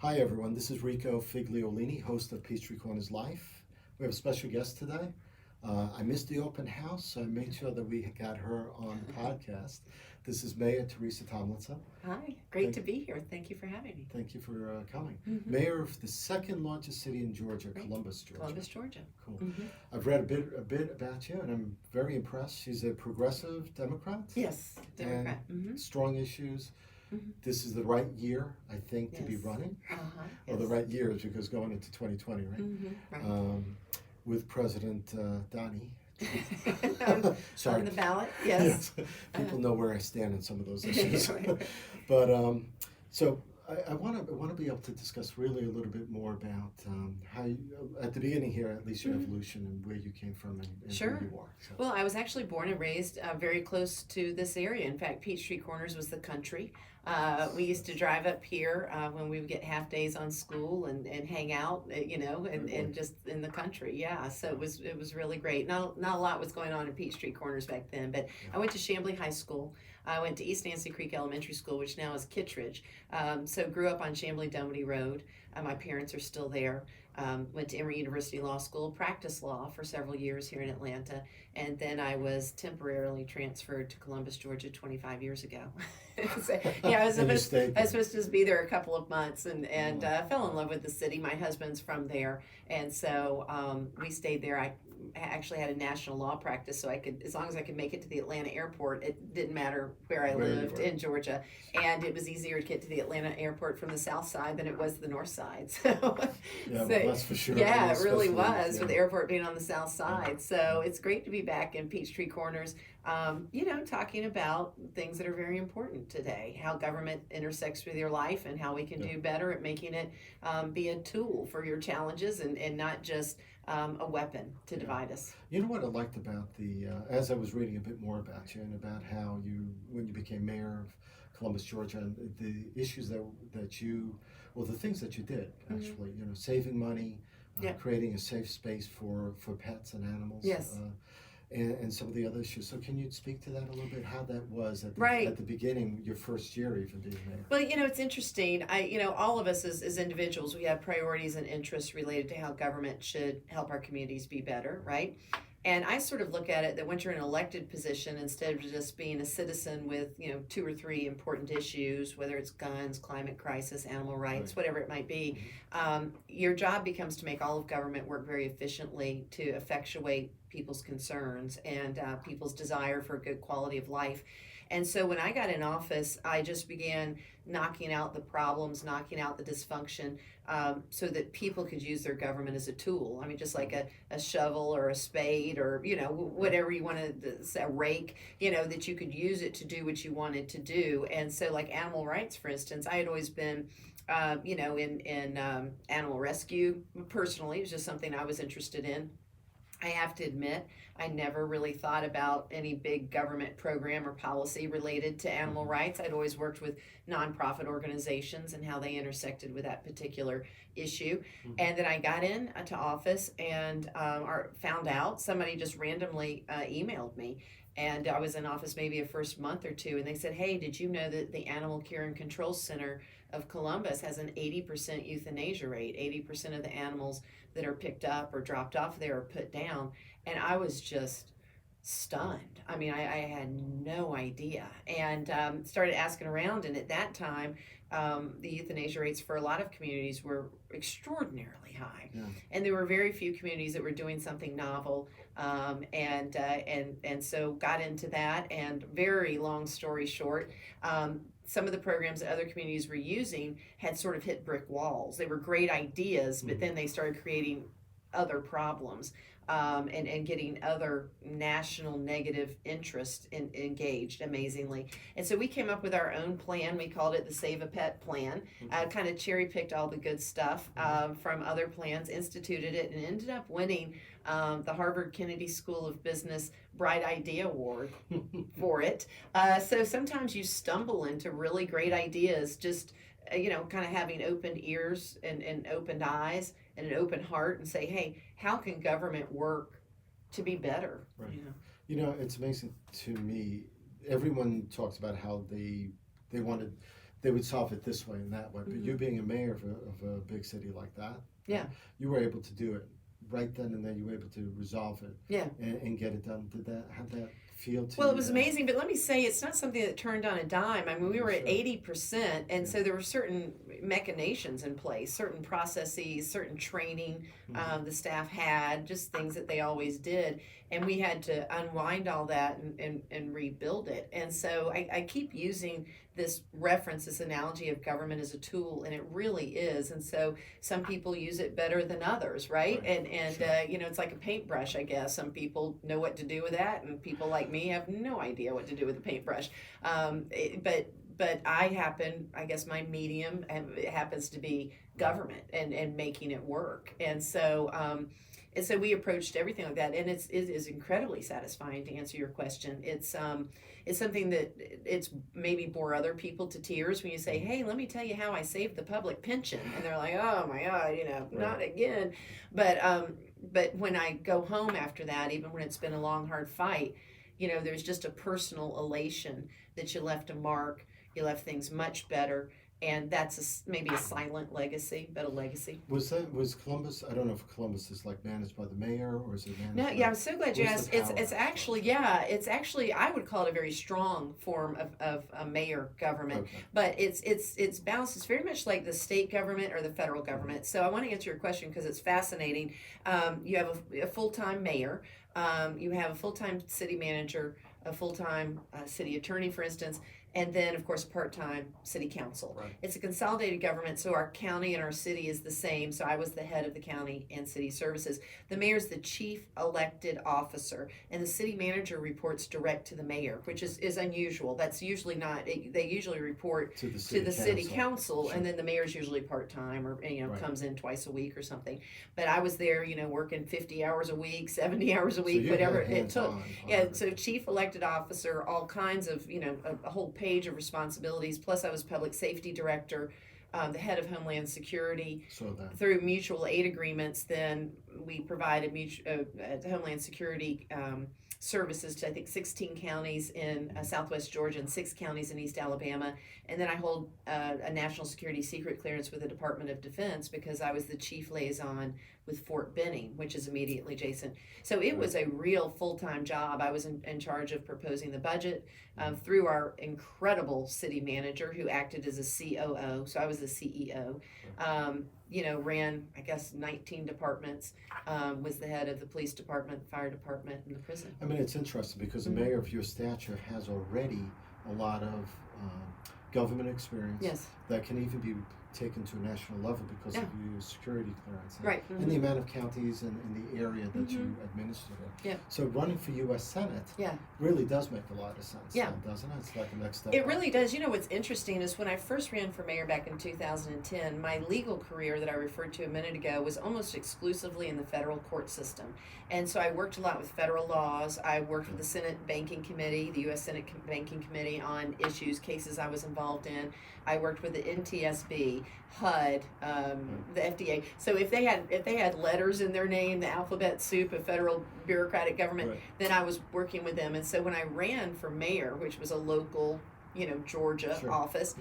Hi everyone, this is Rico Figliolini, host of Peachtree Corners Life. We have a special guest today. I missed the open house, so I made sure that we got her on the podcast. This is Mayor Teresa Tomlinson. Hi, great Thank- to be here. Thank you for having me. Thank you for coming. Mhm. Mayor of the second largest city in Georgia, Right. Columbus, Georgia. Columbus, Georgia. Cool. Mhm. I've read a bit about you, and I'm very impressed. She's a progressive Democrat. Yes, Democrat. Strong issues. Mhm. This is the right year, I think, to be Yes. running. Uh-huh. Or the right years, because going into 2020, right? Right. With President Donnie. On the ballot, yes. People know where I stand on some of those issues. Right. But so I want to be able to discuss really a little bit more about how you, at the beginning here, at least your evolution and where you came from and Sure. who you are. So. Well, I was actually born and raised very close to this area. In fact, Peachtree Corners was the country. We used to drive up here when we would get half days on school and hang out, and just in the country. Yeah, so it was really great. Not a lot was going on in Peachtree Corners back then, but I went to Chamblee High School. I went to East Nancy Creek Elementary School, which now is Kittredge. So grew up on Chamblee Dunwoody Road. My parents are still there. Went to Emory University Law School, practiced law for several years here in Atlanta, and then I was temporarily transferred to Columbus, Georgia 25 years ago. So, yeah, I was And you supposed, stayed I was there. supposed to just be there a couple of months, and fell in love with the city. My husband's from there, and so we stayed there. I actually had a national law practice, so I could, as long as I could make it to the Atlanta airport, it didn't matter where I Where you lived were. in Georgia, and it was easier to get to the Atlanta airport from the south side than it was the north side. So, Yeah, so- well, that's for sure. yeah, it really Especially, was, yeah. with the airport being on the south side. So it's great to be back in Peachtree Corners, talking about things that are very important today, how government intersects with your life and how we can do better at making it be a tool for your challenges and not just a weapon to divide us. You know what I liked about as I was reading a bit more about you and about how when you became mayor of Columbus, Georgia, and the issues the things that you did, actually, saving money, Yeah. creating a safe space for pets and animals. Yes. And some of the other issues. So can you speak to that a little bit, how that was Right. at the beginning, your first year even being mayor? Well, it's interesting. All of us as individuals, we have priorities and interests related to how government should help our communities be better, right? And I sort of look at it that once you're in an elected position, instead of just being a citizen with, 2 or 3 important issues, whether it's guns, climate crisis, animal rights, Right. whatever it might be, your job becomes to make all of government work very efficiently to effectuate people's concerns and people's desire for a good quality of life. And so when I got in office, I just began knocking out the problems, knocking out the dysfunction, so that people could use their government as a tool. I mean, just like a shovel or a spade or, whatever you want to say, a rake, that you could use it to do what you wanted to do. And so like animal rights, for instance, I had always been, in animal rescue personally. It was just something I was interested in. I have to admit, I never really thought about any big government program or policy related to animal rights. I'd always worked with nonprofit organizations and how they intersected with that particular issue. And then I got into office and found out somebody just randomly emailed me. And I was in office maybe a first month or two, and they said, "Hey, did you know that the Animal Care and Control Center of Columbus has an 80% euthanasia rate? 80% of the animals that are picked up or dropped off there are put down." And I was just stunned. I mean, I had no idea, and started asking around. And at that time, the euthanasia rates for a lot of communities were extraordinarily high, Yeah. and there were very few communities that were doing something novel. And so got into that. And very long story short, some of the programs that other communities were using had sort of hit brick walls. They were great ideas, but then they started creating other problems, and getting other national negative interest engaged, amazingly. And so we came up with our own plan. We called it the Save a Pet Plan. Kind of cherry picked all the good stuff from other plans, instituted it, and ended up winning the Harvard Kennedy School of Business Bright Idea Award for it. So sometimes you stumble into really great ideas, just kind of having opened ears and opened eyes and an open heart, and say, hey, how can government work to be better? Right. It's amazing to me. Everyone talks about how they wanted they would solve it this way and that way. But Mhm. you being a mayor of a big city like that, Yeah. you were able to do it right then and then. You were able to resolve it, Yeah. and get it done. Did that have that feel to Well, you? it was amazing, but let me say it's not something that turned on a dime. I mean, we were at Sure. 80%, and Yeah. so there were certain machinations in place, certain processes, certain training the staff had, just things that they always did. And we had to unwind all that and rebuild it. And so I keep using this reference, this analogy of government as a tool, and it really is. And so some people use it better than others, right? Right. And Sure. it's like a paintbrush, I guess. Some people know what to do with that, and people like me have no idea what to do with a paintbrush. But I guess my medium happens to be government and making it work. And so we approached everything like that, and it is incredibly satisfying to answer your question. It's something that it's maybe bore other people to tears when you say, "Hey, let me tell you how I saved the public pension," and they're like, "Oh my God, not again." But when I go home after that, even when it's been a long, hard fight, there's just a personal elation that you left a mark, you left things much better. And that's maybe a silent legacy, but a legacy. Was Columbus? I don't know if Columbus is like managed by the mayor or is it managed? No, by, yeah, I'm so glad you where's asked. the It's power? actually I would call it a very strong form of a mayor government, Okay. but it's balanced. It's very much like the state government or the federal government. So I want to answer your question because it's fascinating. You have a full-time mayor, you have a full-time city manager, a full-time city attorney, for instance. And then, of course, part-time city council. Right. It's a consolidated government, so our county and our city is the same. So I was the head of the county and city services. The mayor is the chief elected officer, and the city manager reports direct to the mayor, which is unusual. That's usually not. They usually report To the city council, Sure. and then the mayor's usually part-time or Right. comes in twice a week or something. But I was there, working 50 hours a week, 70 hours a So week, you whatever had it took. hands-on on Yeah, everything. so chief elected officer, all kinds of, a whole page of responsibilities. Plus, I was public safety director, the head of Homeland Security. So that. Through mutual aid agreements, then we provided Homeland Security services to, I think, 16 counties in southwest Georgia and 6 counties in East Alabama. And then I hold a national security secret clearance with the Department of Defense because I was the chief liaison with Fort Benning, which is immediately adjacent. So it was a real full-time job. I was in charge of proposing the budget through our incredible city manager who acted as a COO. So I was the CEO. Ran, I guess, 19 departments, was the head of the police department, fire department, and the prison. I mean, it's interesting because a Mhm. mayor of your stature has already a lot of government experience. Yes. That can even be taken to a national level because Yeah. of your security clearance. Right. And the amount of counties in the area that you administer. Yeah. So running for U.S. Senate Yeah. really does make a lot of sense. Yeah. Then, doesn't it? It's like the next step. It up. really does. What's interesting is when I first ran for mayor back in 2010, my legal career that I referred to a minute ago was almost exclusively in the federal court system. And so I worked a lot with federal laws. I worked with the Senate Banking Committee, the U.S. Senate Banking Committee on cases I was involved in. I worked with the NTSB, HUD, the FDA. So if they had letters in their name, the alphabet soup of federal bureaucratic government, Right. then I was working with them. And so when I ran for mayor, which was a local, Georgia Sure. office,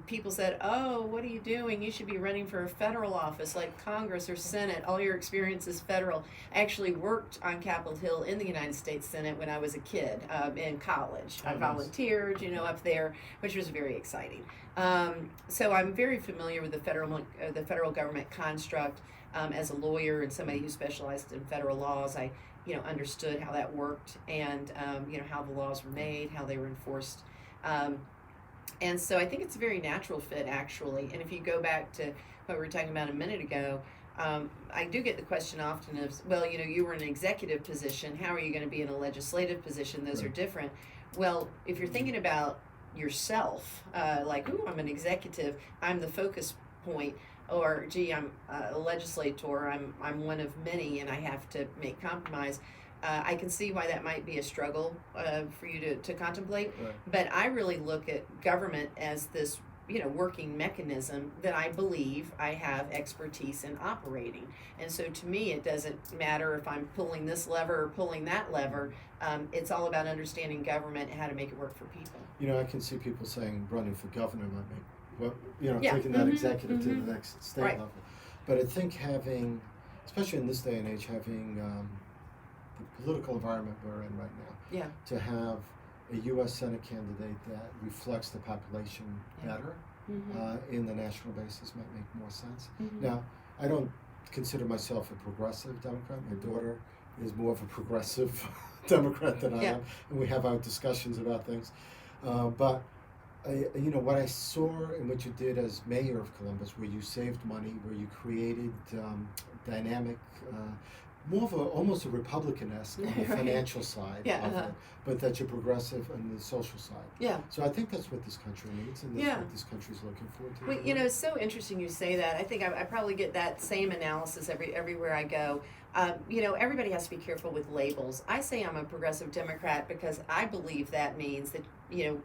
people said, "Oh, what are you doing? You should be running for a federal office like Congress or Senate. All your experience is federal." I actually worked on Capitol Hill in the United States Senate when I was a kid in college. I Oh, nice. volunteered, up there, which was very exciting. So I'm very familiar with the federal government construct. As a lawyer and somebody who specialized in federal laws, I understood how that worked and how the laws were made, how they were enforced. And so I think it's a very natural fit, actually. And if you go back to what we were talking about a minute ago, I do get the question often of, well, you were in an executive position. How are you going to be in a legislative position? Those are different. Well, if you're thinking about yourself, like, ooh, I'm an executive, I'm the focus point, or gee, I'm a legislator, I'm one of many, and I have to make compromise. I can see why that might be a struggle for you to contemplate, Right. but I really look at government as this working mechanism that I believe I have expertise in operating. And so to me, it doesn't matter if I'm pulling this lever or pulling that lever. It's all about understanding government and how to make it work for people. I can see people saying running for governor might make, Yeah. taking that executive to the next state Right. level. But I think having, especially in this day and age, having the political environment we're in right now, Yeah. to have a U.S. Senate candidate that reflects the population better in the national basis might make more sense. Now, I don't consider myself a progressive Democrat. My daughter is more of a progressive Democrat than I am, and we have our discussions about things. But what I saw in what you did as mayor of Columbus, where you saved money, where you created dynamic, more of almost a Republican-esque on the financial side of it, but that you're progressive on the social side. Yeah. So I think that's what this country needs, and that's what this country's looking forward to. Well, it's so interesting you say that. I think I probably get that same analysis everywhere I go. Everybody has to be careful with labels. I say I'm a progressive Democrat because I believe that means that,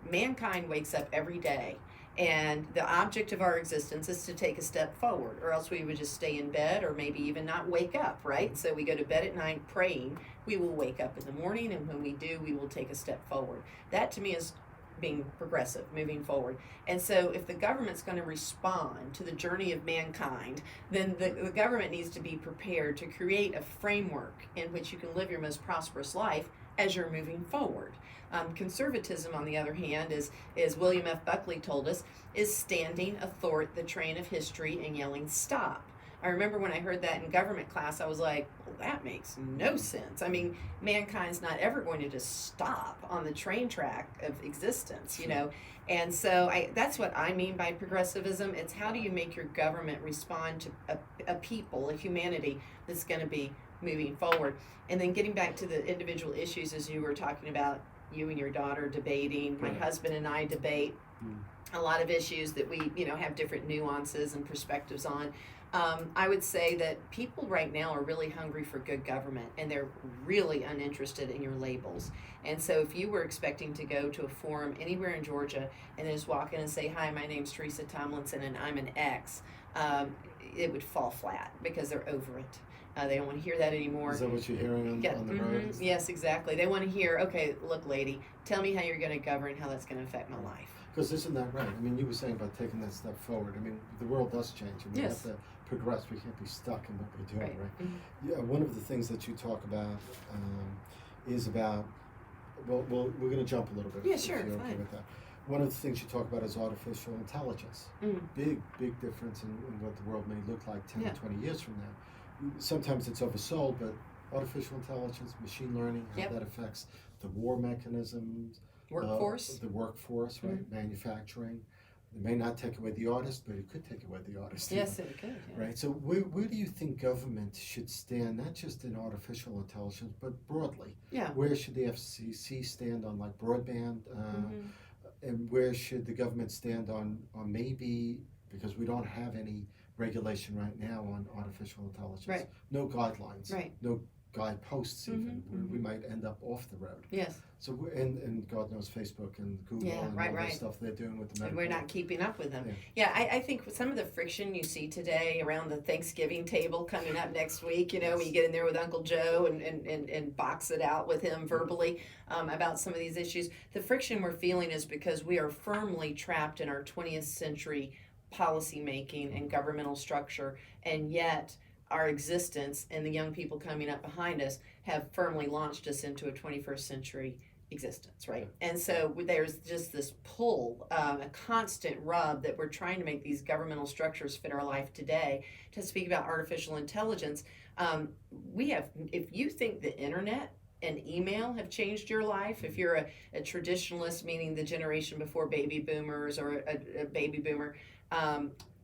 mankind wakes up every day and the object of our existence is to take a step forward, or else we would just stay in bed or maybe even not wake up, right? So we go to bed at night praying. We will wake up in the morning, and when we do, we will take a step forward. That to me is being progressive, moving forward. And so if the government's going to respond to the journey of mankind, then the government needs to be prepared to create a framework in which you can live your most prosperous life as you're moving forward. Conservatism, on the other hand, is William F. Buckley told us, is standing athwart the train of history and yelling stop. I remember when I heard that in government class, I was like, well, that makes no sense. I mean, mankind's not ever going to just stop on the train track of existence, And so that's what I mean by progressivism. It's how do you make your government respond to a people, a humanity that's going to be moving forward. And then getting back to the individual issues, as you were talking about, you and your daughter debating, my husband and I debate a lot of issues that we, have different nuances and perspectives on. I would say that people right now are really hungry for good government, and they're really uninterested in your labels. And so if you were expecting to go to a forum anywhere in Georgia and then just walk in and say, hi, my name's Teresa Tomlinson and I'm an X, it would fall flat because they're over it. They don't want to hear that anymore. Is that what you're hearing on the road? Yes, exactly. They want to hear, okay, look, lady, tell me how you're going to govern, how that's going to affect my life. Because isn't that right? I mean, you were saying about taking that step forward. I mean, the world does change, and we have to progress. We can't be stuck in what we're doing, right? Yeah, one of the things that you talk about is about, well, we're going to jump a little bit. Yeah, sure, if you're okay with that. One of the things you talk about is artificial intelligence. Big difference in what the world may look like 10 or 20 years from now. Sometimes it's oversold, but artificial intelligence, machine learning, how that affects the war mechanisms, workforce, right? Manufacturing. It may not take away the artist, but it could take away the artist. Yes, it could. Yeah. Right. So where do you think government should stand, not just in artificial intelligence, but broadly? Yeah. Where should the FCC stand on like broadband, and where should the government stand on maybe, because we don't have any regulation right now on artificial intelligence. Right. No guidelines. Right. No guideposts even. We might end up off the road. Yes. So and God knows Facebook and Google and all that stuff they're doing with the medical. And we're not keeping up with them. I think some of the friction you see today around the Thanksgiving table coming up next week, when you get in there with Uncle Joe and box it out with him verbally about some of these issues, the friction we're feeling is because we are firmly trapped in our 20th century policy making and governmental structure, and yet our existence and the young people coming up behind us have firmly launched us into a 21st century existence, right? And so there's just this pull, a constant rub that we're trying to make these governmental structures fit our life today. To speak about artificial intelligence, if you think the internet and email have changed your life, if you're a traditionalist, meaning the generation before baby boomers or a baby boomer,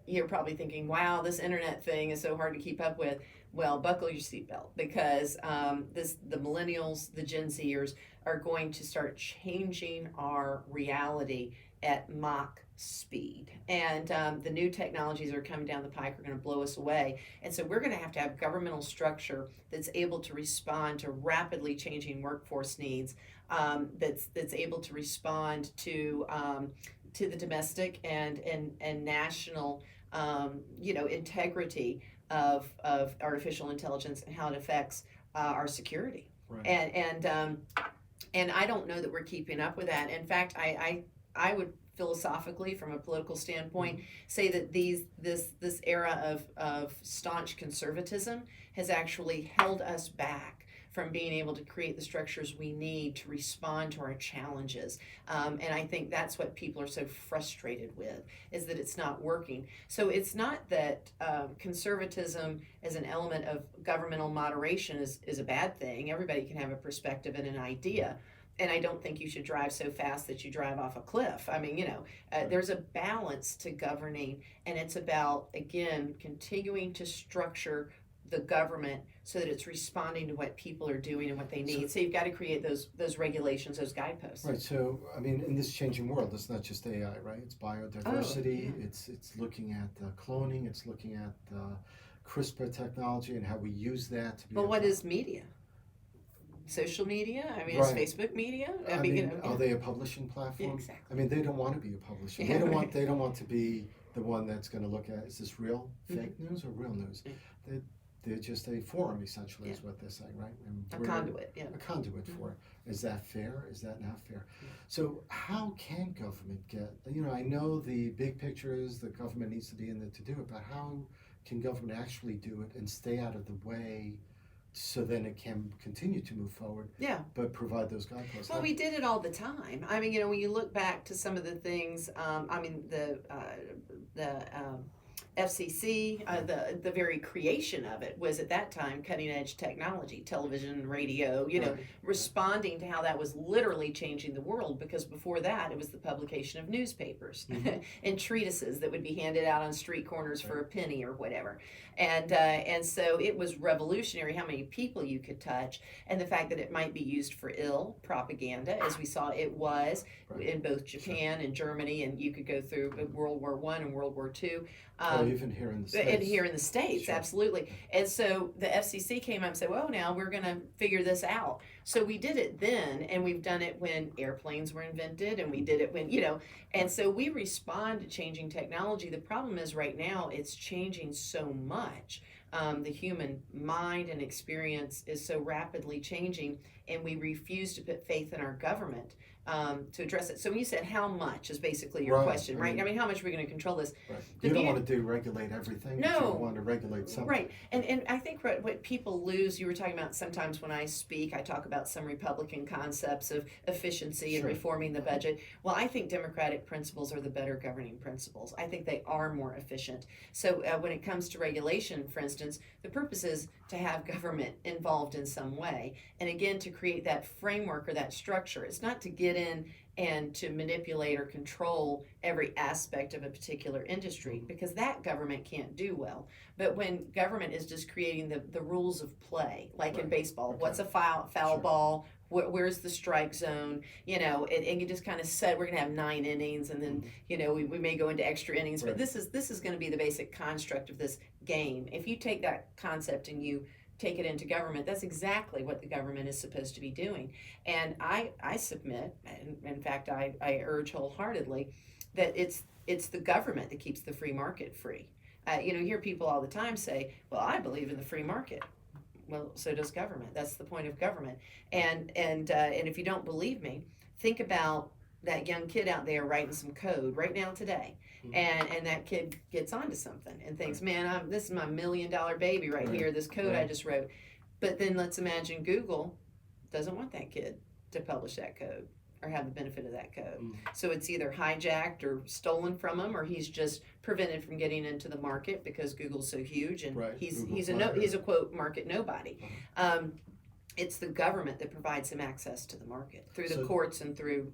you're probably thinking, wow, this internet thing is so hard to keep up with. Well, buckle your seatbelt, because the millennials, the Gen Zers, are going to start changing our reality at Mach speed. And the new technologies that are coming down the pike are going to blow us away. And so we're going to have governmental structure that's able to respond to rapidly changing workforce needs, that's able to respond to to the domestic and national, integrity of artificial intelligence and how it affects our security. Right. And I don't know that we're keeping up with that. In fact, I would philosophically, from a political standpoint, say that this era of staunch conservatism has actually held us back from being able to create the structures we need to respond to our challenges. And I think that's what people are so frustrated with, is that it's not working. So it's not that conservatism as an element of governmental moderation is a bad thing. Everybody can have a perspective and an idea. And I don't think you should drive so fast that you drive off a cliff. I mean, there's a balance to governing, and it's about, again, continuing to structure the government so that it's responding to what people are doing and what they need. So you've got to create those regulations, those guideposts. Right. So, I mean, in this changing world, it's not just AI, right? It's biodiversity. Oh, yeah. It's looking at cloning. It's looking at CRISPR technology and how we use that to be. But what is media? Social media? I mean, Right. Is Facebook media? I mean, are they a publishing platform? Yeah, exactly. I mean, they don't want to be a publisher. Yeah, They don't want to be the one that's going to look at, is this real fake news or real news? Yeah. They're just a forum, essentially, is Yeah. what they're saying, right? And A we're conduit, yeah. A conduit for it. Is that fair? Is that not fair? So how can government get, I know the big picture is the government needs to be in there to do it, but how can government actually do it and stay out of the way so then it can continue to move forward, Yeah. but provide those guideposts? Well, we did it all the time. I mean, when you look back to some of the things, the FCC, the very creation of it was at that time cutting edge technology, television, radio, Right. responding to how that was literally changing the world, because before that it was the publication of newspapers and treatises that would be handed out on street corners for a penny or whatever. And so it was revolutionary how many people you could touch, and the fact that it might be used for ill propaganda, as we saw it was in both Japan and Germany, and you could go through World War I and World War II. Even here in the States. And here in the States, Sure. Absolutely. And so the FCC came up and said, well, now we're going to figure this out. So we did it then, and we've done it when airplanes were invented, and we did it when, and so we respond to changing technology. The problem is right now it's changing so much. The human mind and experience is so rapidly changing, and we refuse to put faith in our government to address it. So when you said how much is basically your question, right? I mean, how much are we going to control this? Right. You don't want to regulate everything. No. But you want to regulate something. Right. And I think what people lose, you were talking about sometimes when I speak, I talk about some Republican concepts of efficiency and Sure. reforming the budget. Well, I think Democratic principles are the better governing principles. I think they are more efficient. So when it comes to regulation, for instance, the purpose is to have government involved in some way. And again, to create that framework or that structure. It's not to get in and to manipulate or control every aspect of a particular industry, because that government can't do well. But when government is just creating the rules of play, like in Right. baseball, Okay. what's a foul Sure. ball? Where's the strike zone? And you just kind of said we're going to have 9 innings, and then we may go into extra innings. Right. But this is going to be the basic construct of this game. If you take that concept and you take it into government, that's exactly what the government is supposed to be doing. And I submit, and in fact I urge wholeheartedly, that it's the government that keeps the free market free. You hear people all the time say, well, I believe in the free market. Well, so does government. That's the point of government. And if you don't believe me, think about that young kid out there writing some code right now today. And that kid gets onto something and thinks, man, this is my $1 million baby right here, this code I just wrote. But then let's imagine Google doesn't want that kid to publish that code or have the benefit of that code. So it's either hijacked or stolen from him, or he's just prevented from getting into the market because Google's so huge, and Right. he's a quote market nobody. It's the government that provides him access to the market through the courts and through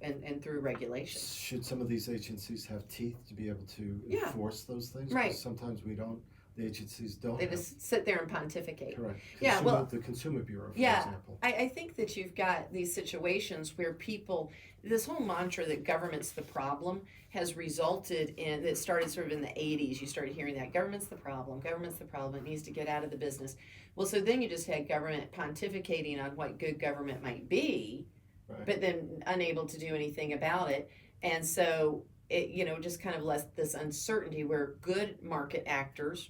regulation. Should some of these agencies have teeth to be able to Yeah. enforce those things? Right. Because sometimes we don't. The agencies don't. They have- just sit there and pontificate. Correct. Yeah, well, the Consumer Bureau, for yeah, example. I think that you've got these situations where people, this whole mantra that government's the problem has resulted in, it started sort of in the 80s, you started hearing that, government's the problem, it needs to get out of the business. Well, so then you just had government pontificating on what good government might be, Right. but then unable to do anything about it. And so it, just kind of left this uncertainty where good market actors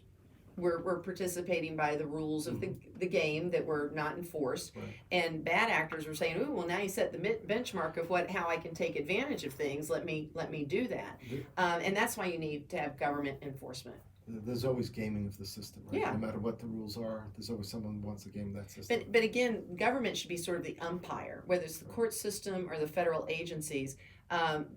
were participating by the rules of the game that were not enforced, Right. and bad actors were saying, "Ooh, well, now you set the benchmark of how I can take advantage of things. Let me do that." And that's why you need to have government enforcement. There's always gaming of the system, right? Yeah. No matter what the rules are, there's always someone who wants to game that system. But again, government should be sort of the umpire, whether it's the court system or the federal agencies.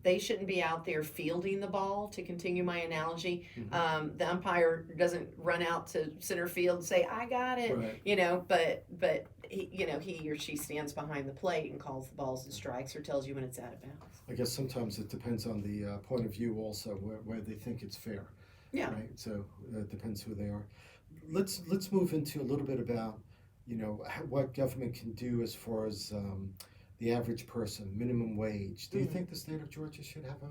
They shouldn't be out there fielding the ball, to continue my analogy. The umpire doesn't run out to center field and say, "I got it," Right. but he or she stands behind the plate and calls the balls and strikes, or tells you when it's out of bounds. I guess sometimes it depends on the point of view also, where they think it's fair. Yeah. Right. So it depends who they are. Let's move into a little bit about what government can do as far as the average person, minimum wage. Do you think the state of Georgia should have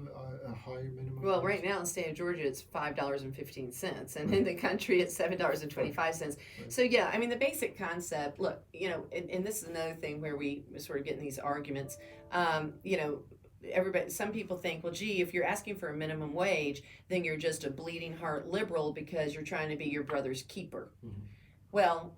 a higher minimum Well, wage? right now in the state of Georgia, it's $5.15, and in the country, it's $7.25. Right. So yeah, I mean, the basic concept. Look, and this is another thing where we sort of get in these arguments. Some people think, well, gee, if you're asking for a minimum wage, then you're just a bleeding heart liberal because you're trying to be your brother's keeper. Well,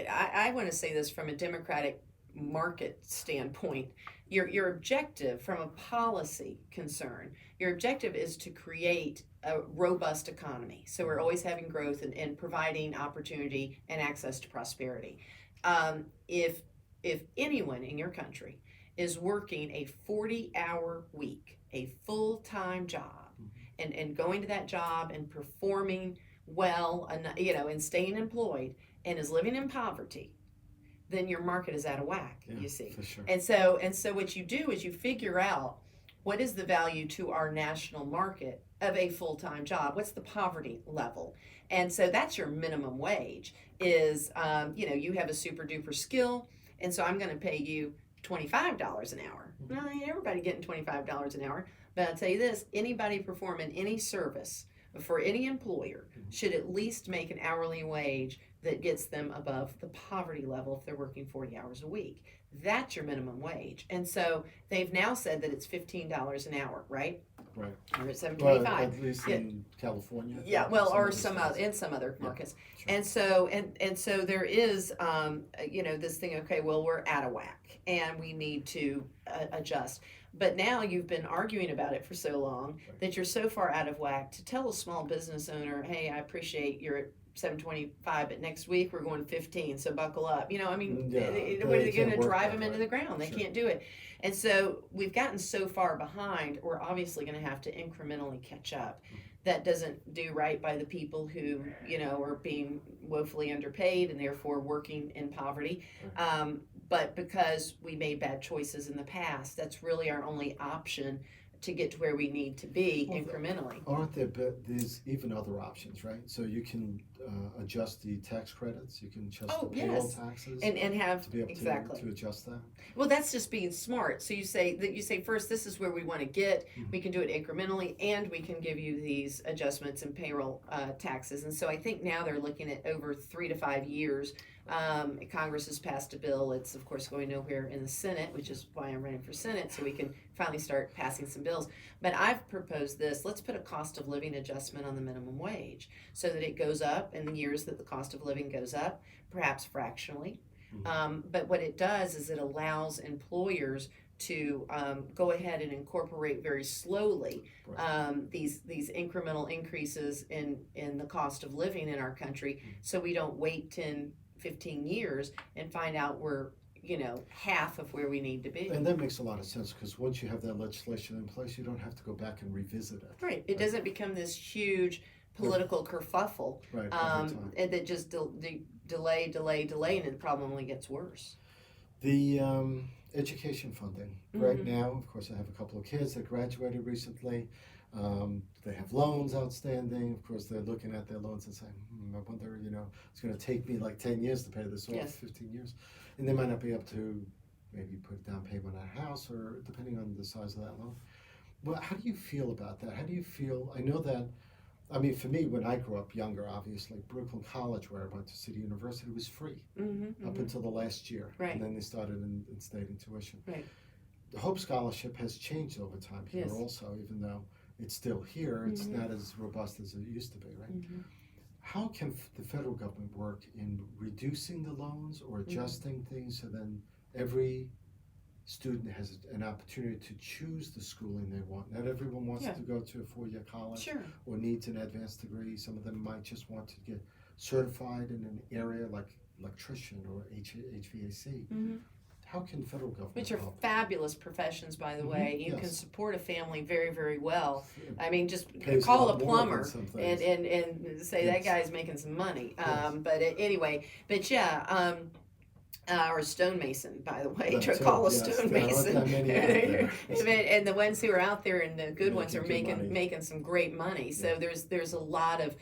I want to say this from a democratic market standpoint. Your objective from a policy concern, your objective is to create a robust economy. So we're always having growth and providing opportunity and access to prosperity. If anyone in your country is working a 40-hour week, a full-time job, and going to that job and performing well, and staying employed, and is living in poverty, then your market is out of whack, you see. For sure. And so what you do is you figure out what is the value to our national market of a full-time job. What's the poverty level? And so that's your minimum wage is, you have a super duper skill, and so I'm going to pay you $25 an hour. Well, ain't everybody getting $25 an hour, but I'll tell you this, anybody performing any service for any employer should at least make an hourly wage that gets them above the poverty level if they're working 40 hours a week. That's your minimum wage. And so they've now said that it's $15 an hour, right? Right. Or it's $7.25. Well, at least in California. Yeah, well, or some in some other markets. Sure. And so there is, this thing, okay, well, we're out of whack and we need to adjust. But now you've been arguing about it for so long that you're so far out of whack to tell a small business owner, hey, I appreciate you're at $7.25, but next week we're going 15, so buckle up. What are they going to drive them into the ground? They can't do it. And so we've gotten so far behind, we're obviously going to have to incrementally catch up. That doesn't do right by the people who, are being woefully underpaid and therefore working in poverty. But because we made bad choices in the past, that's really our only option to get to where we need to be incrementally. Aren't there's even other options, right? So you can adjust the tax credits, you can adjust the payroll taxes, and have to be able to adjust that. Well, that's just being smart. So you say first, this is where we want to get. We can do it incrementally, and we can give you these adjustments in payroll taxes. And so I think now they're looking at over 3 to 5 years. Congress has passed a bill. It's of course going nowhere in the Senate, which is why I'm running for Senate, so we can finally start passing some bills. But I've proposed this. Let's put a cost of living adjustment on the minimum wage so that it goes up in the years that the cost of living goes up, perhaps fractionally. But what it does is it allows employers to go ahead and incorporate very slowly these incremental increases in the cost of living in our country, so we don't wait 10-15 years and find out we're half of where we need to be. And that makes a lot of sense, because once you have that legislation in place, you don't have to go back and revisit it. Right. It doesn't become this huge political kerfuffle that just delay, and the problem only gets worse. The education funding. Right now, of course, I have a couple of kids that graduated recently. They have loans outstanding. Of course, they're looking at their loans and saying, I wonder, it's going to take me like 10 years to pay this off, 15 years. And they might not be able to maybe put a down payment on a house, or depending on the size of that loan. Well, how do you feel about that? How do you feel? I know that, for me, when I grew up younger, obviously, Brooklyn College, where I went to City University, was free up until the last year. Right. And then they started in state tuition. Right. the Hope Scholarship has changed over time here Yes. also, even though it's still here, it's Mhm. not as robust as it used to be, right? Mm-hmm. How can the federal government work in reducing the loans or adjusting things so then every student has an opportunity to choose the schooling they want? Not everyone wants Yeah. to go to a four-year college Sure. or needs an advanced degree. Some of them might just want to get certified in an area like electrician or HVAC. Mm-hmm. How can federal government Which are help? fabulous professions, by the Mhm, way. You can yes. support a family very, very well. It I mean, just pays call a lot more than plumber some and, things. and say that Yes. guy's making some money. Yes. Anyway, but yeah, or a stonemason, by the way, That to too, call a yes. There aren't stonemason. that many out there. And the ones who are out there and the good ones are Making good money. making some great money. So Yeah. there's a lot of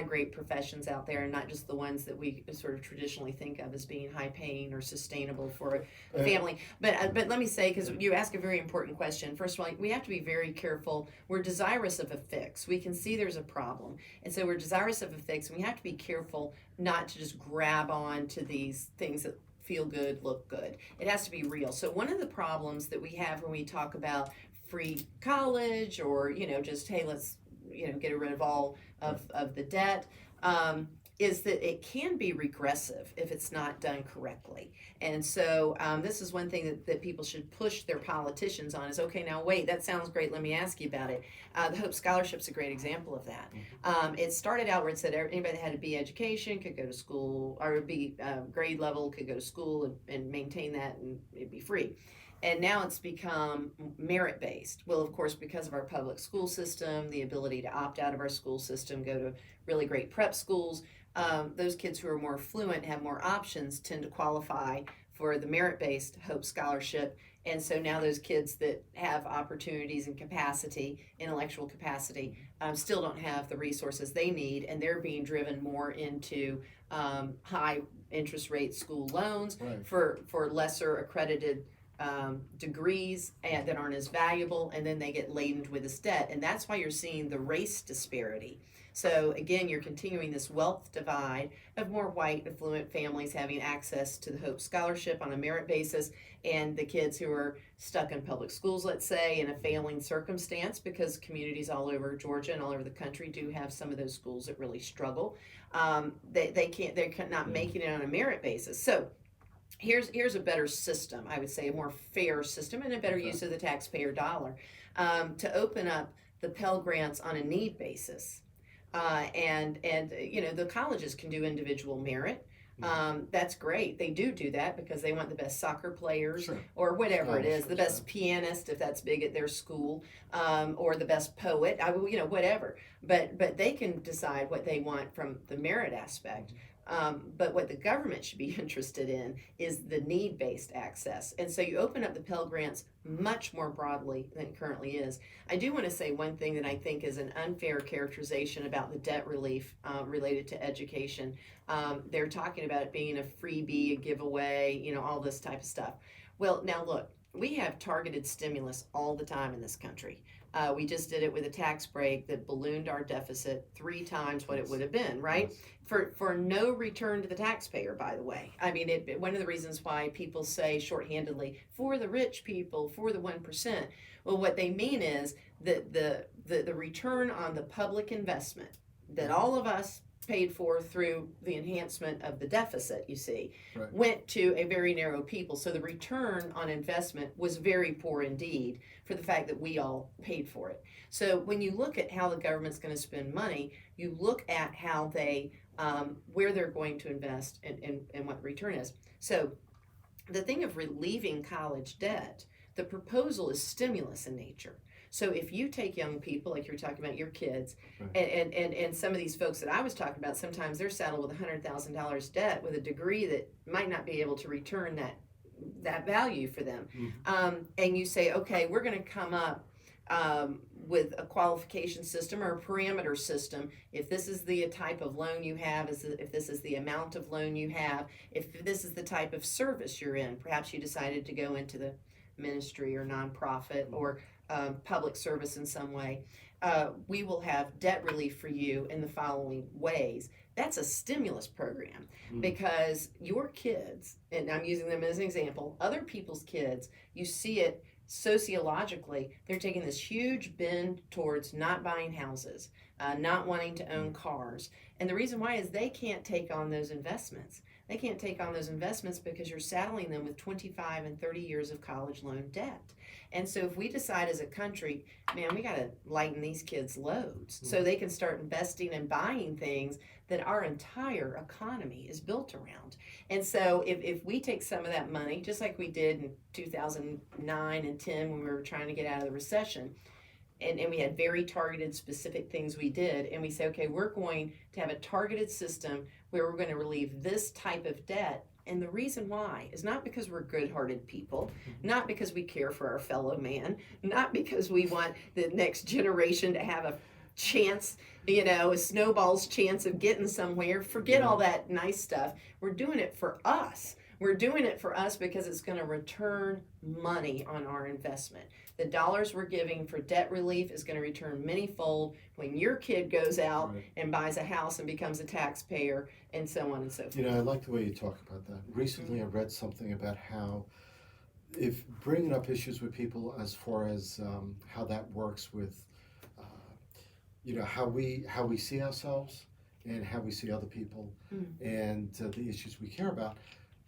great professions out there, and not just the ones that we sort of traditionally think of as being high paying or sustainable for a family. But let me say, because you ask a very important question. First of all, we have to be very careful. We're desirous of a fix. We can see there's a problem, and so we're desirous of a fix. And we have to be careful not to just grab on to these things that feel good, look good. It has to be real. So one of the problems that we have when we talk about free college, or just, hey, let's get rid of all of the debt, is that it can be regressive if it's not done correctly. And so this is one thing that people should push their politicians on is, okay, now wait, that sounds great, let me ask you about it. The Hope Scholarship's a great example of that. It started out where it said anybody that had a B education could go to school, or B grade level could go to school and maintain that, and it'd be free. And now it's become merit-based. Well, of course, because of our public school system, the ability to opt out of our school system, go to really great prep schools, those kids who are more fluent, have more options, tend to qualify for the merit-based Hope Scholarship. And so now those kids that have opportunities and capacity, intellectual capacity, still don't have the resources they need, and they're being driven more into high interest rate school loans Right. for lesser accredited degrees that aren't as valuable, and then they get laden with this debt. And that's why you're seeing the race disparity. So again, you're continuing this wealth divide of more white affluent families having access to the Hope Scholarship on a merit basis, and the kids who are stuck in public schools, let's say, in a failing circumstance, because communities all over Georgia and all over the country do have some of those schools that really struggle. They're not making it on a merit basis. So here's a better system, I would say, a more fair system and a better use of the taxpayer dollar, to open up the Pell Grants on a need basis. And the colleges can do individual merit. That's great. They do that because they want the best soccer players, Sure. or whatever it is, the Scholarships, best pianist if that's big at their school, or the best poet. Whatever. But they can decide what they want from the merit aspect. But what the government should be interested in is the need-based access. And so you open up the Pell Grants much more broadly than it currently is. I do want to say one thing that I think is an unfair characterization about the debt relief related to education. They're talking about it being a freebie, a giveaway, all this type of stuff. Well, now look, we have targeted stimulus all the time in this country. We just did it with a tax break that ballooned our deficit 3 times what it would have been, right? Yes. For no return to the taxpayer, by the way. I mean, one of the reasons why people say shorthandedly, for the rich people, for the 1%. Well, what they mean is that the return on the public investment that all of us paid for through the enhancement of the deficit, you see, Right. went to a very narrow people. So the return on investment was very poor indeed for the fact that we all paid for it. So when you look at how the government's going to spend money, you look at how they, where they're going to invest and what the return is. So the thing of relieving college debt, the proposal is stimulus in nature. So if you take young people, like you were talking about your kids, Right. and some of these folks that I was talking about, sometimes they're saddled with $100,000 debt with a degree that might not be able to return that value for them. And you say, okay, we're going to come up with a qualification system or a parameter system. If this is the type of loan you have, if this is the amount of loan you have, if this is the type of service you're in, perhaps you decided to go into the ministry or nonprofit or public service in some way. we will have debt relief for you in the following ways. That's a stimulus program because your kids, and I'm using them as an example, other people's kids, you see it sociologically, they're taking this huge bend towards not buying houses, not wanting to own cars. And the reason why is they can't take on those investments. They can't take on those investments because you're saddling them with 25 and 30 years of college loan debt. And so if we decide as a country, man, we got to lighten these kids' loads so they can start investing and buying things that our entire economy is built around. And so if we take some of that money, just like we did in 2009 and 10 when we were trying to get out of the recession, and we had very targeted specific things we did, and we say, okay, we're going to have a targeted system where we're going to relieve this type of debt. And the reason why is not because we're good-hearted people, not because we care for our fellow man, not because we want the next generation to have a chance, a snowball's chance of getting somewhere. Forget all that nice stuff. We're doing it for us. We're doing it for us because it's going to return money on our investment. The dollars we're giving for debt relief is going to return many-fold when your kid goes out and buys a house and becomes a taxpayer, and so on and so forth. I like the way you talk about that. Recently, I read something about how if bringing up issues with people as far as how that works with, how we see ourselves and how we see other people and the issues we care about.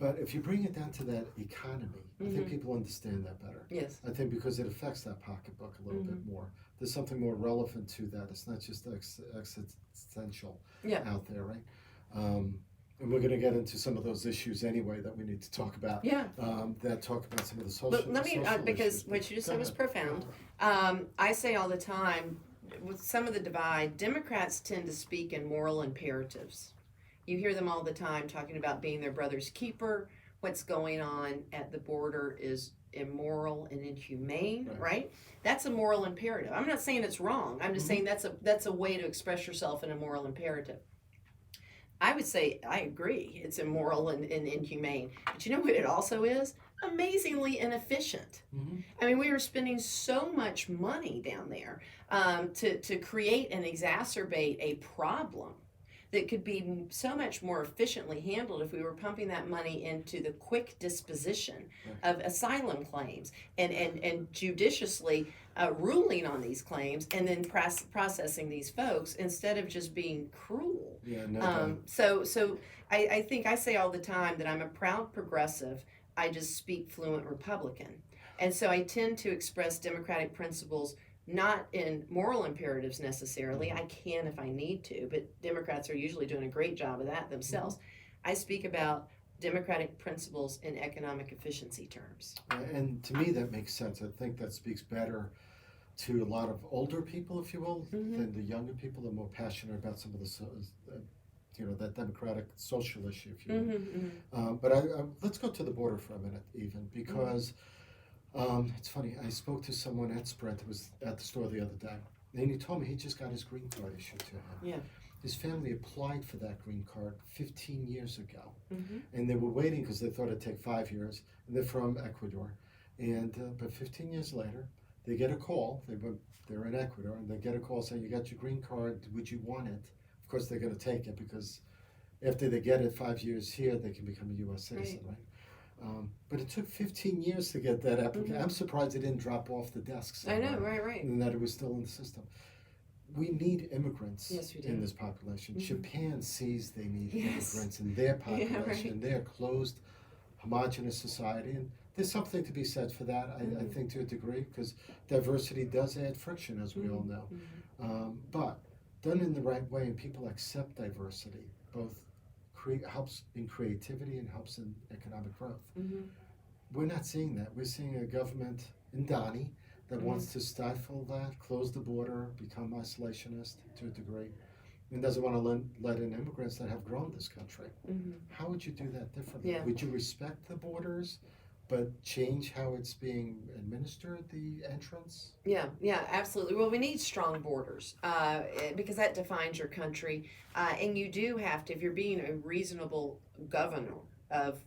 But if you bring it down to that economy, I think people understand that better. Yes. I think because it affects that pocketbook a little bit more. There's something more relevant to that. It's not just existential out there, right? And we're going to get into some of those issues anyway that we need to talk about. Yeah. That talk about some of the social. But let me, because issues. what you just said was profound. I say all the time, with some of the divide, Democrats tend to speak in moral imperatives. You hear them all the time talking about being their brother's keeper. What's going on at the border is immoral and inhumane, right? That's a moral imperative. I'm not saying it's wrong. I'm just saying that's a way to express yourself in a moral imperative. I would say I agree. It's immoral and inhumane. But you know what it also is? Amazingly inefficient. I mean, we are spending so much money down there to create and exacerbate a problem that could be so much more efficiently handled if we were pumping that money into the quick disposition of asylum claims and judiciously ruling on these claims and then processing these folks instead of just being cruel. So I think I say all the time that I'm a proud progressive. I just speak fluent Republican. And so I tend to express democratic principles not in moral imperatives necessarily. I can if I need to, but Democrats are usually doing a great job of that themselves. I speak about democratic principles in economic efficiency terms. And to me, that makes sense. I think that speaks better to a lot of older people, if you will, than the younger people that are more passionate about some of the, that democratic social issue, if you will. But let's go to the border for a minute, even, because it's funny. I spoke to someone at Sprint who was at the store the other day, and he told me he just got his green card issued to him. Yeah. His family applied for that green card 15 years ago, and they were waiting because they thought it'd take 5 years. And they're from Ecuador, and but 15 years later, they get a call. They're in Ecuador, and they get a call saying, "You got your green card. Would you want it?" Of course, they're going to take it because after they get it 5 years here, they can become a U.S. citizen, right? But it took 15 years to get that application. I'm surprised it didn't drop off the desk somewhere. I know, right. And that it was still in the system. We need immigrants in this population. Japan sees they need immigrants in their population, their closed, homogenous society. And there's something to be said for that, I think, to a degree, because diversity does add friction, as we all know. But done in the right way, and people accept diversity, both helps in creativity and helps in economic growth. We're not seeing that. We're seeing a government in Donnie that wants to stifle that, close the border, become isolationist to a degree, and doesn't want to let in immigrants that have grown this country. How would you do that differently? Would you respect the borders, but change how it's being administered, the entrance? Yeah, absolutely. Well, we need strong borders because that defines your country. And you do have to, if you're being a reasonable governor of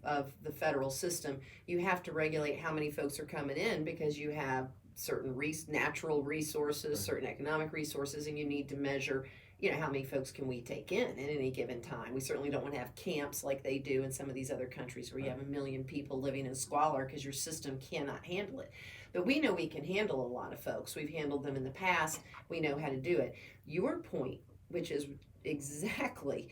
the federal system, you have to regulate how many folks are coming in because you have certain natural resources, certain economic resources, and you need to measure, how many folks can we take in at any given time. We certainly don't want to have camps like they do in some of these other countries where you have 1 million people living in squalor because your system cannot handle it. But we know we can handle a lot of folks. We've handled them in the past. We know how to do it. Your point, which is exactly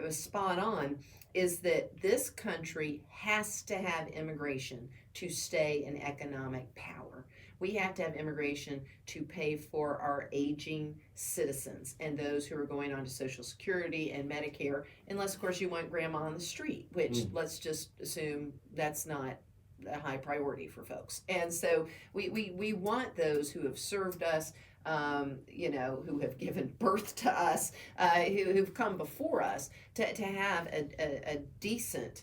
spot on, is that this country has to have immigration to stay an economic power. We have to have immigration to pay for our aging citizens and those who are going on to Social Security and Medicare, unless, of course, you want grandma on the street, which let's just assume that's not a high priority for folks. And so we want those who have served us, who have given birth to us, who've come before us, to have a decent,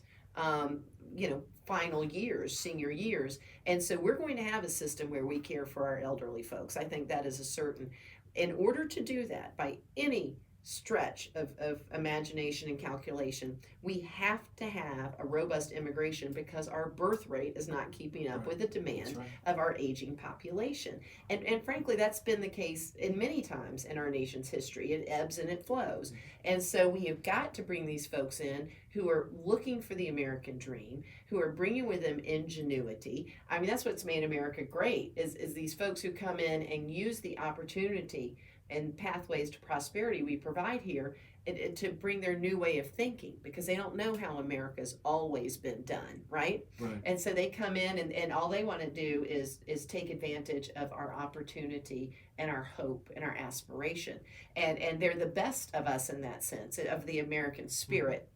final years, senior years. And so we're going to have a system where we care for our elderly folks. I think that is a certain. In order to do that, by any stretch of imagination and calculation, we have to have a robust immigration because our birth rate is not keeping up with the demand of our aging population. And frankly, that's been the case in many times in our nation's history. It ebbs and it flows. And so we have got to bring these folks in who are looking for the American dream, who are bringing with them ingenuity. I mean, that's what's made America great, is these folks who come in and use the opportunity and pathways to prosperity we provide here to bring their new way of thinking, because they don't know how America's always been done, right? And so they come in and all they want to do is take advantage of our opportunity and our hope and our aspiration. And they're the best of us in that sense, of the American spirit.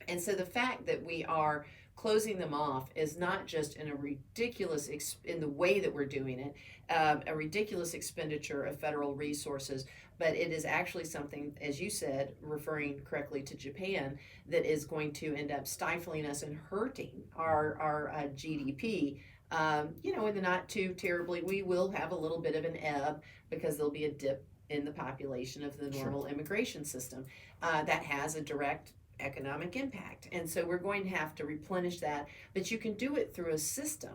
And so the fact that we are closing them off is not just in a ridiculous, in the way that we're doing it, a ridiculous expenditure of federal resources, but it is actually something, as you said, referring correctly to Japan, that is going to end up stifling us and hurting our GDP. In the not too terribly, we will have a little bit of an ebb because there'll be a dip in the population of the normal immigration system that has a direct economic impact. And so we're going to have to replenish that, but you can do it through a system.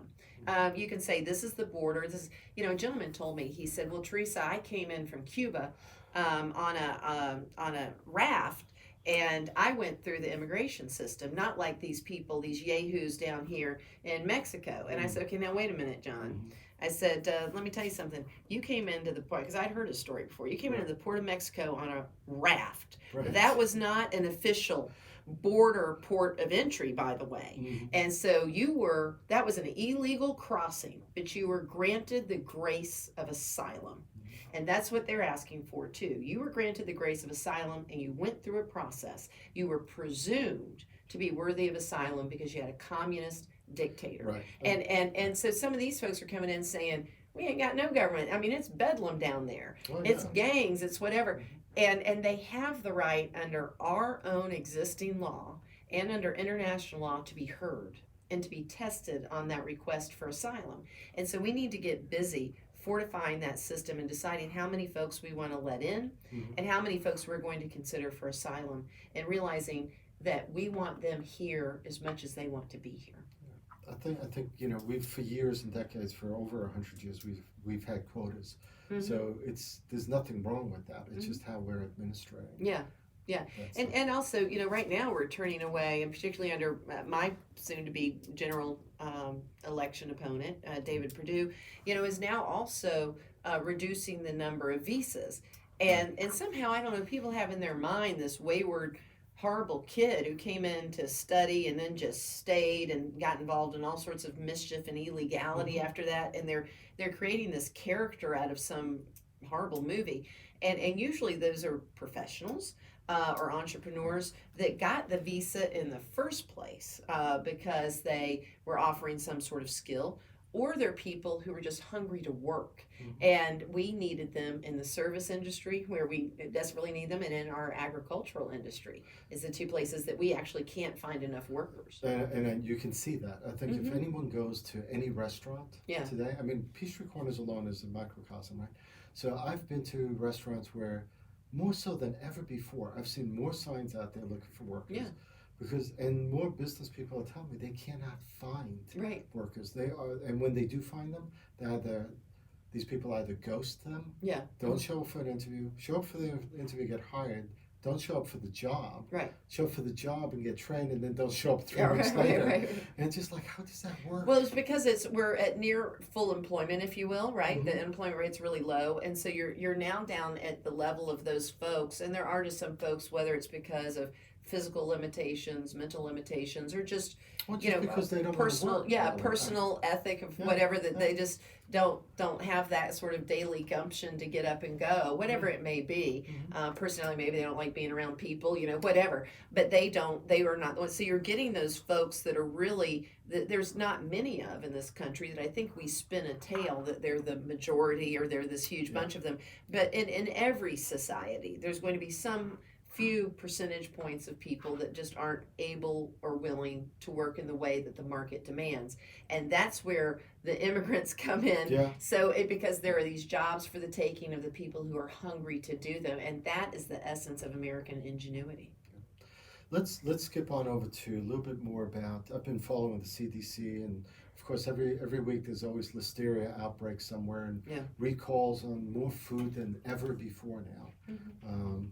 You can say, this is the border. This is, a gentleman told me, he said, well, Teresa, I came in from Cuba on a raft, and I went through the immigration system, not like these people, these yahoos down here in Mexico. And I said, okay, now wait a minute, John. I said, let me tell you something. You came into the port, because I'd heard a story before. You came into the port of Mexico on a raft. That was not an official border port of entry, by the way. And so that was an illegal crossing, but you were granted the grace of asylum. And that's what they're asking for, too. You were granted the grace of asylum, and you went through a process. You were presumed to be worthy of asylum because you had a communist dictator. And so some of these folks are coming in saying, we ain't got no government. I mean, it's bedlam down there. It's gangs, it's whatever. And they have the right under our own existing law and under international law to be heard and to be tested on that request for asylum. And so we need to get busy fortifying that system and deciding how many folks we want to let in and how many folks we're going to consider for asylum, and realizing that we want them here as much as they want to be here. I think we've, for years and decades, for over 100 years, we've had quotas. So there's nothing wrong with that. It's just how we're administrating. Yeah. And also, right now we're turning away, and particularly under my soon-to-be general election opponent, David Perdue, is now also reducing the number of visas. And somehow, I don't know, people have in their mind this wayward, horrible kid who came in to study and then just stayed and got involved in all sorts of mischief and illegality after that. And they're creating this character out of some horrible movie. And usually those are professionals or entrepreneurs that got the visa in the first place because they were offering some sort of skill, or they're people who were just hungry to work. And we needed them in the service industry, where we desperately need them, and in our agricultural industry is the two places that we actually can't find enough workers. And you can see that. I think if anyone goes to any restaurant today, I mean, Peachtree Corners alone is a microcosm, right? So I've been to restaurants where, more so than ever before, I've seen more signs out there looking for workers. and more business people are telling me they cannot find Right. workers. And when they do find them, these people either ghost them, Yeah. don't show up for an interview, show up for the interview, get hired, don't show up for the job, Right. show up for the job and get trained, and then don't show up 3 Yeah, weeks right, later. right. And it's just like, how does that work? Well, it's because we're at near full employment, if you will, right? Mhm. The unemployment rate's really low, and so you're now down at the level of those folks, and there are just some folks, whether it's because of physical limitations, mental limitations, or just Well, just because they don't personal, want to work. personal ethic of Yeah, whatever that yeah. they just don't have that sort of daily gumption to get up and go, whatever it may be. Mhm. Personality, maybe they don't like being around people, whatever. But they are not. So you're getting those folks that are really that there's not many of in this country that I think we spin a tale that they're the majority or they're this huge bunch of them. But in every society, there's going to be some few percentage points of people that just aren't able or willing to work in the way that the market demands, and that's where the immigrants come in. Yeah. So because there are these jobs for the taking of the people who are hungry to do them, and that is the essence of American ingenuity. Let's skip on over to a little bit more about. I've been following the CDC, and of course, every week there's always listeria outbreaks somewhere, and recalls on more food than ever before now. Mm-hmm.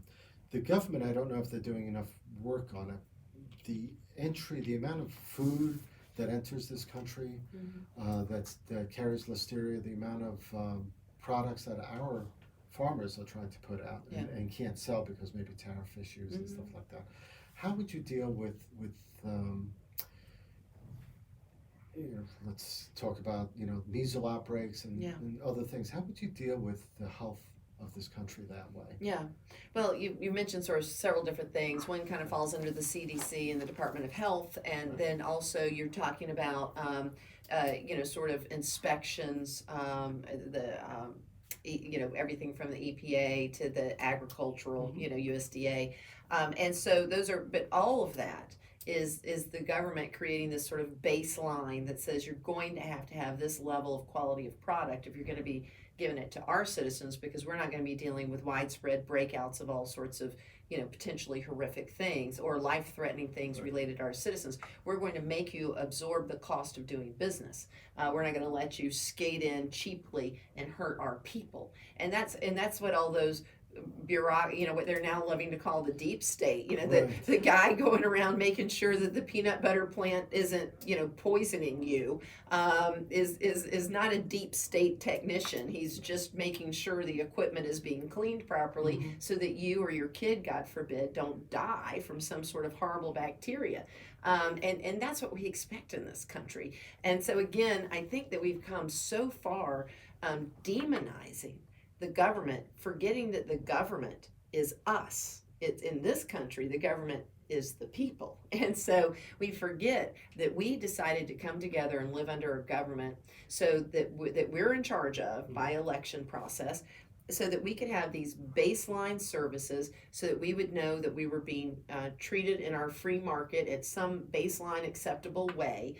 The government, I don't know if they're doing enough work on it. The amount of food that enters this country that carries listeria, the amount of products that our farmers are trying to put out and can't sell because maybe tariff issues and stuff like that. How would you deal with let's talk about measles outbreaks and other things. How would you deal with the health of this country that way? Yeah. Well, you mentioned sort of several different things. One kind of falls under the CDC and the Department of Health, and then also you're talking about, sort of inspections, everything from the EPA to the agricultural, USDA. And so but all of that is the government creating this sort of baseline that says you're going to have this level of quality of product if you're going to be giving it to our citizens, because we're not going to be dealing with widespread breakouts of all sorts of potentially horrific things or life-threatening things related to our citizens. We're going to make you absorb the cost of doing business. We're not going to let you skate in cheaply and hurt our people. And that's what all those what they're now loving to call the deep state, the guy going around making sure that the peanut butter plant isn't, poisoning you, is not a deep state technician. He's just making sure the equipment is being cleaned properly so that you or your kid, God forbid, don't die from some sort of horrible bacteria. And that's what we expect in this country. And so again, I think that we've come so far demonizing the government, forgetting that the government is us. It's in this country, the government is the people. And so we forget that we decided to come together and live under a government so that we're in charge of by election process, so that we could have these baseline services, so that we would know that we were being treated in our free market at some baseline acceptable way.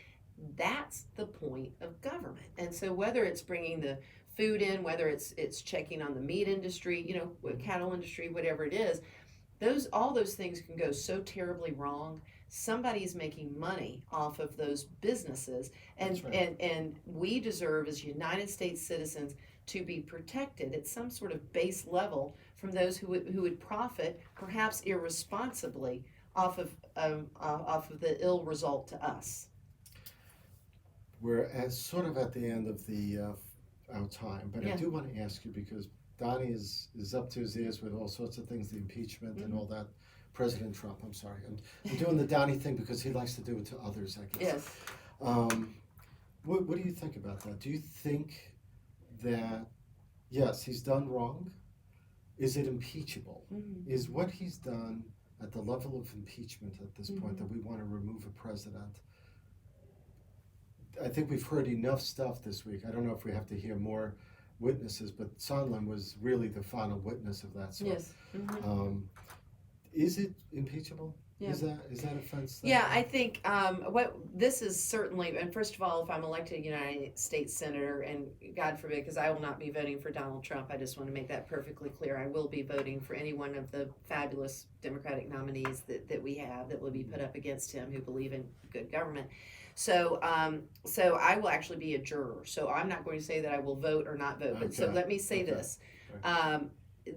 That's the point of government. And so whether it's bringing the food in, whether it's checking on the meat industry, cattle industry, whatever it is, all those things can go so terribly wrong. Somebody's making money off of those businesses, and and we deserve as United States citizens to be protected at some sort of base level from those who would profit, perhaps irresponsibly, off of the ill result to us. We're sort of at the end of our time, but I do want to ask you, because Donnie is up to his ears with all sorts of things, the impeachment and all that. President Trump, I'm sorry. I'm doing the Donnie thing because he likes to do it to others, I guess. Yes. What do you think about that? Do you think that, yes, he's done wrong? Is it impeachable? Is what he's done at the level of impeachment at this point, that we want to remove a president? I think we've heard enough stuff this week. I don't know if we have to hear more witnesses, but Sondland was really the final witness of that sort. Yes. is it impeachable? Yeah. Is that offense? Yeah, I think what this is certainly, and first of all, if I'm elected United States Senator, and God forbid, because I will not be voting for Donald Trump, I just want to make that perfectly clear. I will be voting for any one of the fabulous Democratic nominees that we have that will be put up against him who believe in good government. So I will actually be a juror. So I'm not going to say that I will vote or not vote. But so let me say this.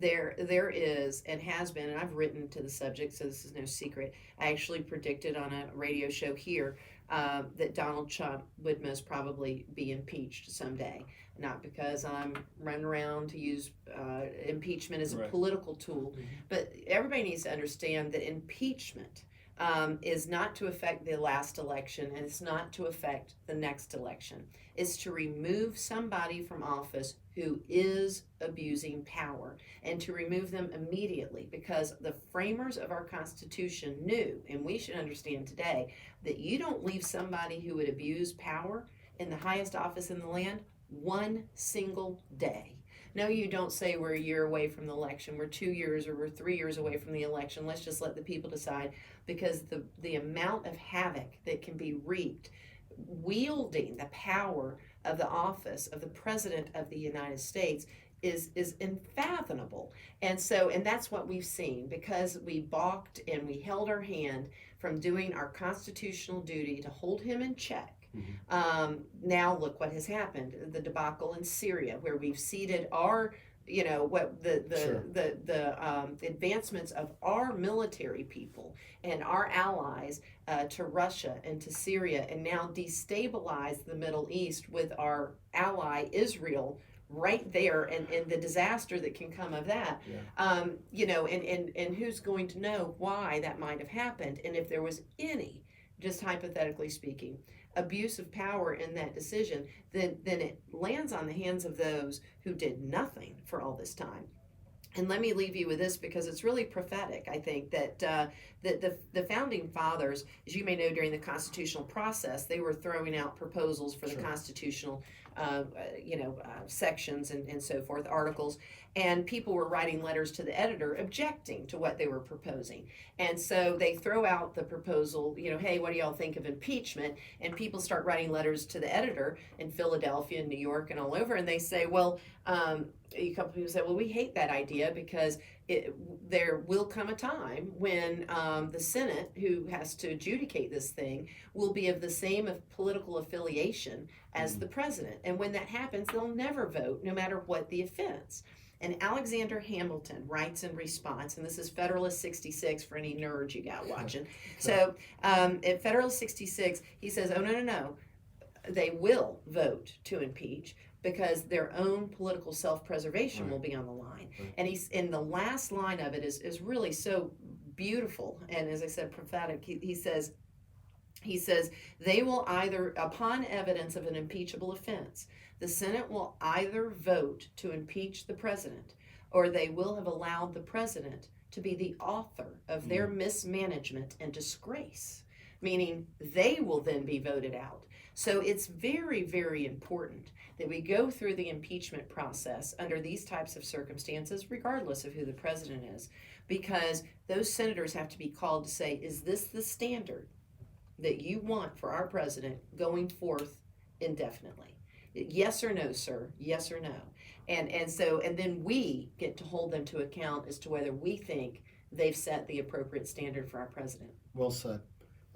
There is and has been, and I've written to the subject, so this is no secret. I actually predicted on a radio show here that Donald Trump would most probably be impeached someday. Not because I'm running around to use impeachment as a political tool, but everybody needs to understand that impeachment is not to affect the last election, and it's not to affect the next election. It's to remove somebody from office who is abusing power, and to remove them immediately, because the framers of our Constitution knew, and we should understand today, that you don't leave somebody who would abuse power in the highest office in the land one single day. No, you don't say we're a year away from the election, we're 2 years or we're 3 years away from the election. Let's just let the people decide, because the amount of havoc that can be wreaked wielding the power of the office of the President of the United States is unfathomable. And that's what we've seen, because we balked and we held our hand from doing our constitutional duty to hold him in check. Now look what has happened, the debacle in Syria, where we've ceded our, the advancements of our military people and our allies to Russia and to Syria, and now destabilize the Middle East with our ally Israel right there, and the disaster that can come of that. And who's going to know why that might have happened, and if there was any, just hypothetically speaking, abuse of power in that decision, then it lands on the hands of those who did nothing for all this time. And let me leave you with this, because it's really prophetic. I think that the founding fathers, as you may know, during the constitutional process, they were throwing out proposals for the constitutional sections and so forth, articles, and people were writing letters to the editor objecting to what they were proposing. And so they throw out the proposal, hey, what do y'all think of impeachment? And people start writing letters to the editor in Philadelphia and New York and all over, and they say, well, a couple people say, well, we hate that idea, because there will come a time when the Senate, who has to adjudicate this thing, will be of the same political affiliation as the president. And when that happens, they'll never vote, no matter what the offense. And Alexander Hamilton writes in response, and this is Federalist 66 for any nerds you got watching. So at Federalist 66, he says, oh, no, they will vote to impeach, because their own political self-preservation will be on the line. And he's in the last line of it is really so beautiful, and as I said, prophetic. He says they will either, upon evidence of an impeachable offense, the Senate will either vote to impeach the president, or they will have allowed the president to be the author of their mismanagement and disgrace, meaning they will then be voted out. So it's very, very important that we go through the impeachment process under these types of circumstances, regardless of who the president is, because those senators have to be called to say, is this the standard that you want for our president going forth indefinitely? Yes or no, sir? Yes or no? And then we get to hold them to account as to whether we think they've set the appropriate standard for our president. Well said.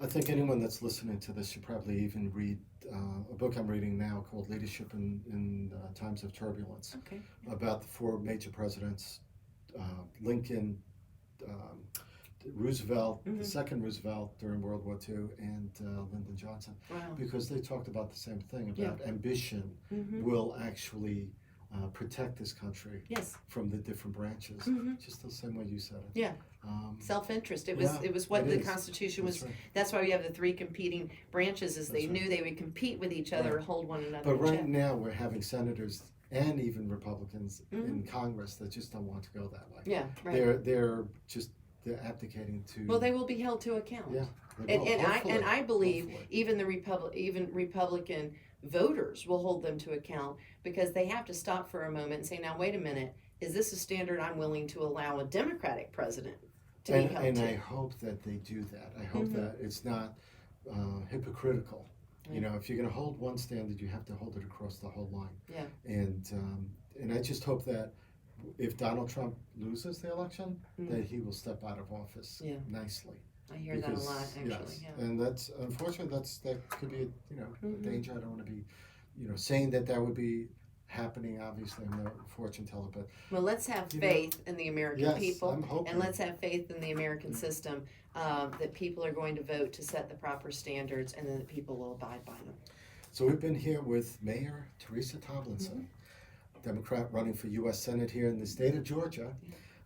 I think anyone that's listening to this should probably even read a book I'm reading now called Leadership in Times of Turbulence, about the four major presidents, Lincoln, Roosevelt, the second Roosevelt during World War II, and Lyndon Johnson, because they talked about the same thing, about ambition will actually protect this country from the different branches, just the same way you said it. Yeah. Self-interest. It was what the Constitution was. Right. That's why we have the three competing branches, is they knew they would compete with each other and hold one another. But right now we're having senators and even Republicans in Congress that just don't want to go that way. Yeah, right. They're abdicating to. Well, they will be held to account. Yeah. And I believe even the Republican voters will hold them to account, because they have to stop for a moment and say, now wait a minute, is this a standard I'm willing to allow a Democratic president to be held And to. I hope that they do that. I hope Mhm. that it's not hypocritical. You Yeah. know, if you're going to hold one standard, you have to hold it across the whole line. Yeah. And I just hope that if Donald Trump loses the election, Mm. that he will step out of office Yeah. nicely. I hear that a lot, actually. Yes, Yeah. and that's unfortunately that could be a Mhm. danger. I don't want to be saying that would be happening. Obviously, I'm no fortune teller, but Well, let's have You know, faith in the American yes, people, I'm hoping. and let's have faith in the American Mm. system that people are going to vote to set the proper standards, and then that people will abide by them. So we've been here with Mayor Teresa Tomlinson, Democrat running for U.S. Senate here in the state of Georgia.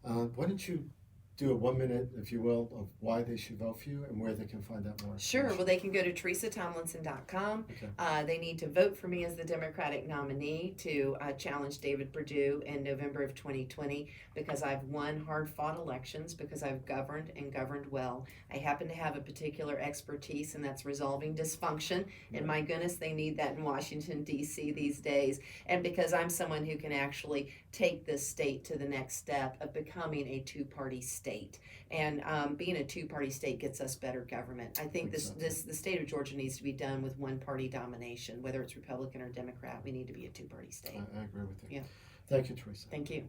Why don't you do a 1 minute, if you will, of why they should vote for you and where they can find out more Sure. information? Well, they can go to teresatomlinson.com. Okay. They need to vote for me as the Democratic nominee to challenge David Perdue in November of 2020 because I've won hard-fought elections, because I've governed and governed well. I happen to have a particular expertise, and that's resolving dysfunction. And my goodness, they need that in Washington, D.C. these days. And because I'm someone who can actually take this state to the next step of becoming a two-party state. And being a two-party state gets us better government. I think Exactly. the state of Georgia needs to be done with one-party domination, whether it's Republican or Democrat. We need to be a two-party state. I agree with you. Yeah. Thank you, Teresa. Thank you.